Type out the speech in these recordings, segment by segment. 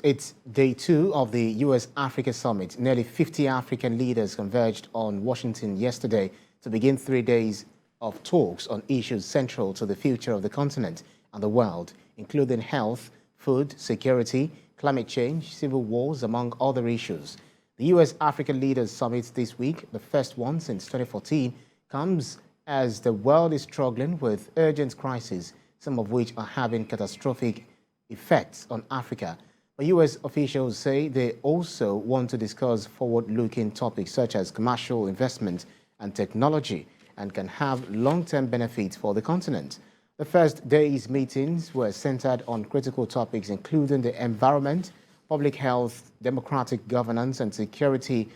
It's day two of the US Africa Summit. Nearly 50 African leaders converged on Washington yesterday to begin 3 days of talks on issues central to the future of the continent and the world, including health, food, security, climate change, civil wars, among other issues. The US African Leaders Summit this week, the first one since 2014, comes as the world is struggling with urgent crises, some of which are having catastrophic effects on Africa. But U.S. officials say they also want to discuss forward-looking topics such as commercial investment and technology and can have long-term benefits for the continent. The first day's meetings were centered on critical topics including the environment, public health, democratic governance and security.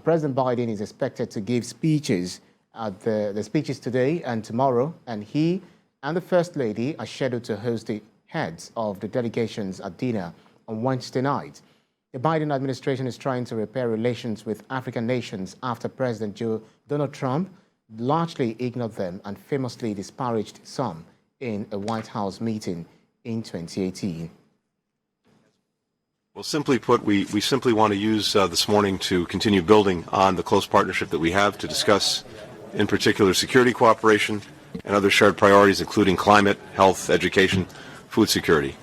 President Biden is expected to give speeches at the speeches today and tomorrow, and he and the First Lady are scheduled to host the heads of the delegations at dinner on Wednesday night. The Biden administration is trying to repair relations with African nations after President Donald Trump largely ignored them and famously disparaged some in a White House meeting in 2018. Well, simply put, we simply want to use this morning to continue building on the close partnership that we have to discuss, in particular, security cooperation and other shared priorities, including climate, health, education, food security.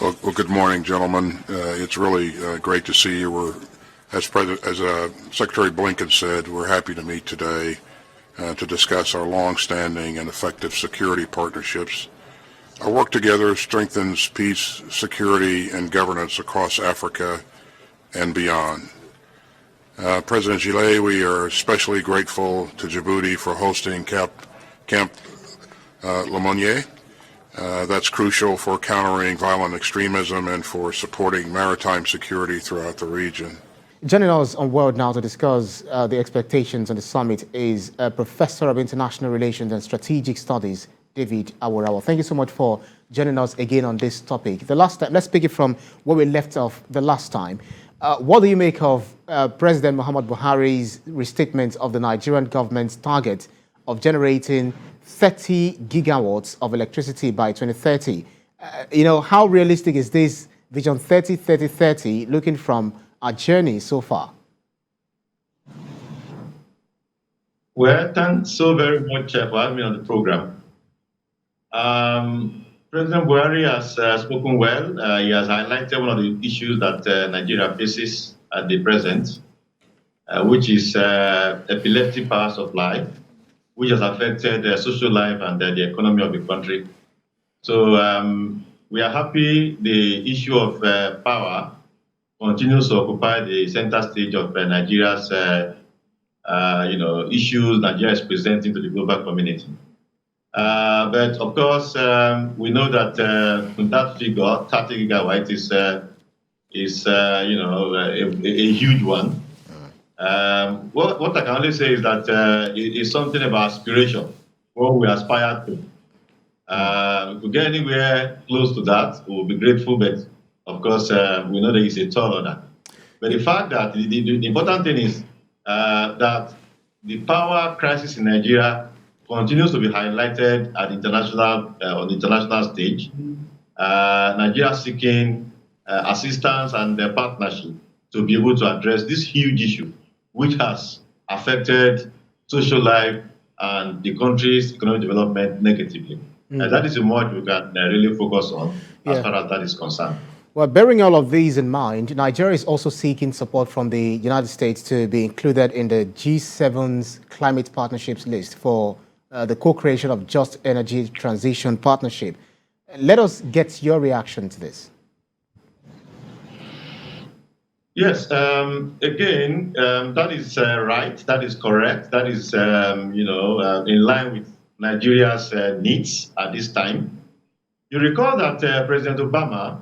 Well, good morning, gentlemen. It's really great to see you. As Secretary Blinken said, we're happy to meet today to discuss our long-standing and effective security partnerships. Our work together strengthens peace, security, and governance across Africa and beyond. President Gillet, we are especially grateful to Djibouti for hosting Camp Lemonnier. That's crucial for countering violent extremism and for supporting maritime security throughout the region. Joining us on World Now to discuss the expectations on the summit is Professor of International Relations and Strategic Studies, David Awurawa. Thank you so much for joining us again on this topic. The last time, let's pick it from where we left off the last time. What do you make of President Muhammad Buhari's restatement of the Nigerian government's target of generating 30 gigawatts of electricity by 2030? How realistic is this Vision 30-30-30 looking from our journey so far? Well, thanks so very much for having me on the program. President Buhari has spoken well. He has highlighted one of the issues that Nigeria faces at the present, which is epileptic power supply, which has affected the social life and the economy of the country. So we are happy the issue of power continues to occupy the center stage of Nigeria's issues Nigeria is presenting to the global community. But of course, we know that that figure, 30 gigawatt, is a huge one. What I can only say is that it's something about aspiration, what we aspire to. If we get anywhere close to that, we'll be grateful, but of course, we know there is a tall order. But the fact that the important thing is that the power crisis in Nigeria continues to be highlighted at on the international stage. Nigeria seeking assistance and partnership to be able to address this huge issue, which has affected social life and the country's economic development negatively. That is what we can really focus on as far as that is concerned. Well, bearing all of these in mind, Nigeria is also seeking support from the United States to be included in the G7's climate partnerships list for the co-creation of Just Energy Transition Partnership. Let us get your reaction to this. Yes, again, that is right. That is correct. That is, in line with Nigeria's needs at this time. You recall that President Obama,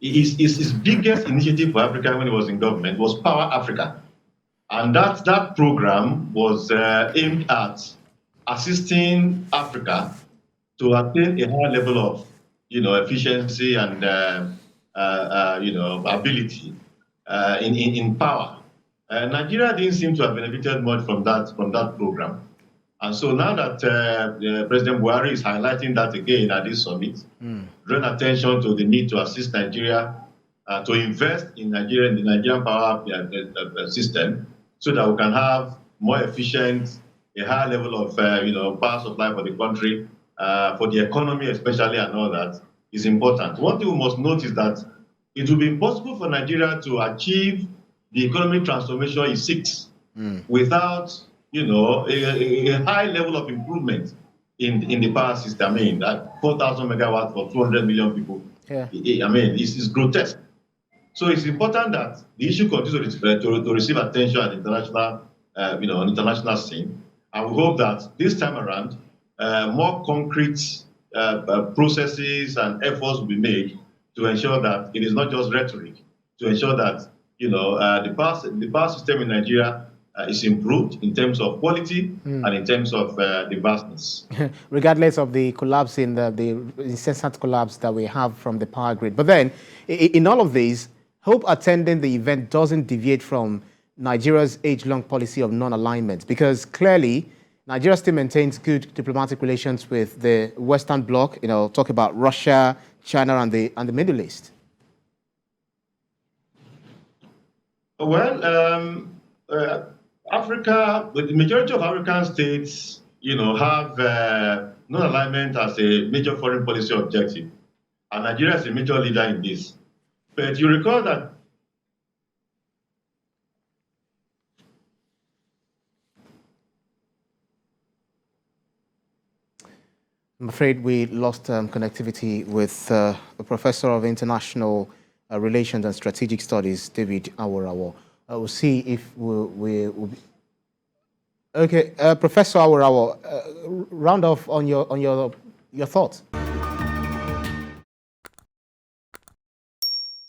his biggest initiative for Africa when he was in government was Power Africa. And that program was aimed at assisting Africa to attain a high level of, efficiency and, ability in power. Nigeria didn't seem to have benefited much from that program. And so now that President Buhari is highlighting that again at this summit, drawing attention to the need to assist Nigeria to invest in Nigeria, in the Nigerian power system, so that we can have more efficient, a higher level of power supply for the country, for the economy especially, and all that is important. One thing we must note is that it will be impossible for Nigeria to achieve the economic transformation it seeks without a high level of improvement in the power system. I mean, that 4,000 megawatts for 200 million people. Yeah. I mean, it's grotesque. So it's important that the issue continues to receive attention at international, on international scene. And we hope that this time around, more concrete processes and efforts will be made to ensure that it is not just rhetoric, to ensure that the power system in Nigeria is improved in terms of quality and in terms of the vastness. Regardless of the collapse the incessant collapse that we have from the power grid. But then, in all of these, hope attending the event doesn't deviate from Nigeria's age-long policy of non-alignment, because clearly Nigeria still maintains good diplomatic relations with the Western Bloc. Talk about Russia, China, and the Middle East. Well, Africa, the majority of African states, have non-alignment as a major foreign policy objective, and Nigeria is a major leader in this. But you recall that I'm afraid we lost connectivity with a professor of international relations and strategic studies, David Awurawo. We'll see if we'll be... Okay, Professor Awurawo, round off on your thoughts.